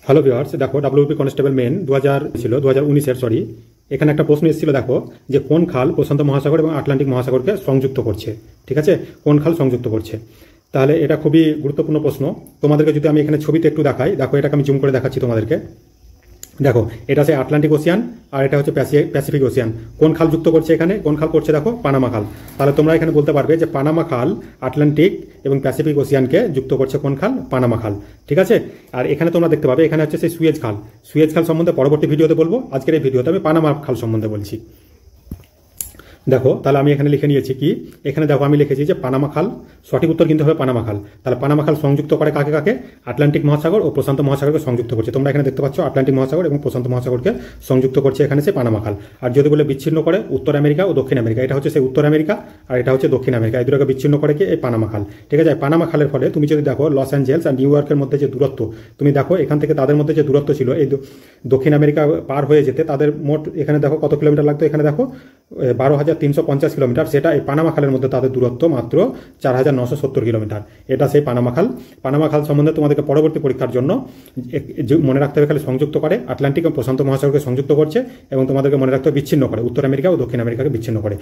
Hello viewers, দেখো WP constable main 2000 ছিল 2019-এর, sorry. এখানে একটা প্রশ্ন এসেছিল, দেখো যে কোন খাল প্রশান্ত মহাসাগর এবং আটলান্টিক মহাসাগরকে সংযুক্ত করছে। ঠিক আছে, কোন খাল সংযুক্ত করছে? তাহলে এটা খুবই গুরুত্বপূর্ণ প্রশ্ন। তোমাদেরকে যদি আমি এখানে ছবিতে একটু দেখাই, দেখো এটাকে আমি জুম করে দেখাচ্ছি তোমাদেরকে। দেখো এটা হচ্ছে আটলান্টিক ওশিয়ান আর এটা হচ্ছে প্যাসিফিক ওশিয়ান। কোন খাল যুক্ত করছে এখানে? কোন খাল করছে? দেখো পানামা খাল। তাহলে তোমরা এখানে বলতে পারবে যে পানামা খাল আটলান্টিক এবং প্যাসিফিক ওশিয়ানকে যুক্ত করছে কোন খাল? পানামা খাল। ঠিক আছে। আর এখানে তোমরা দেখতে পাবে এখানে হচ্ছে সেই সুয়েজ খাল। সুয়েজ খাল সম্বন্ধে পরবর্তী ভিডিওতে বলবো, আজকের এই ভিডিওতে আমি পানামা খাল সম্বন্ধে বলছি। দেখো তাহলে আমি এখানে লিখে নিয়েছি কি, এখানে দেখো আমি লিখেছি যে পানামা খাল, সঠিক উত্তর কিন্তু হবে পানামা খাল। তাহলে পানামা খাল সংযুক্ত করে কাকে কাকে? আটলান্টিক মহাসাগর ও প্রশান্ত মহাসাগরকে সংযুক্ত করছে। তোমরা এখানে দেখতে পাচ্ছ আটলান্টিক মহাসাগর এবং প্রশান্ত মহাসাগরকে সংযুক্ত করছে এখানে সে পানামা খাল। আর যদি বলে বিচ্ছিন্ন করে উত্তর আমেরিকা ও দক্ষিণ আমেরিকা, এটা হচ্ছে সেই উত্তর আমেরিকা আর এটা হচ্ছে দক্ষিণ আমেরিকা, এই দুটোকে বিচ্ছিন্ন করে কি? এই পানামা খাল। ঠিক আছে। পানামা খালের ফলে তুমি যদি দেখো লস অ্যাঞ্জেলস আর নিউ ইয়র্কের মধ্যে যে দূরত্ব, তুমি দেখো এখান থেকে তাদের মধ্যে যে দূরত্ব ছিল এই দক্ষিণ আমেরিকা পার হয়ে যেতে তাদের মোট এখানে দেখো কত কিলোমিটার লাগতো, এখানে দেখো 12,350 কিলোমিটার। সেটা এই পানামা খালের মধ্যে তাদের দূরত্ব মাত্র 4,970 কিলোমিটার। এটা সেই পানামা খাল। পানামা খাল সম্বন্ধে তোমাদেরকে পরবর্তী পরীক্ষার জন্য মনে রাখতে হবে খালি সংযুক্ত করে আটলান্টিক ও প্রশান্ত মহাসাগরকে সংযুক্ত করছে, এবং তোমাদেরকে মনে রাখতে হবে বিচ্ছিন্ন করে উত্তর আমেরিকা ও দক্ষিণ আমেরিকাকে বিচ্ছিন্ন করে।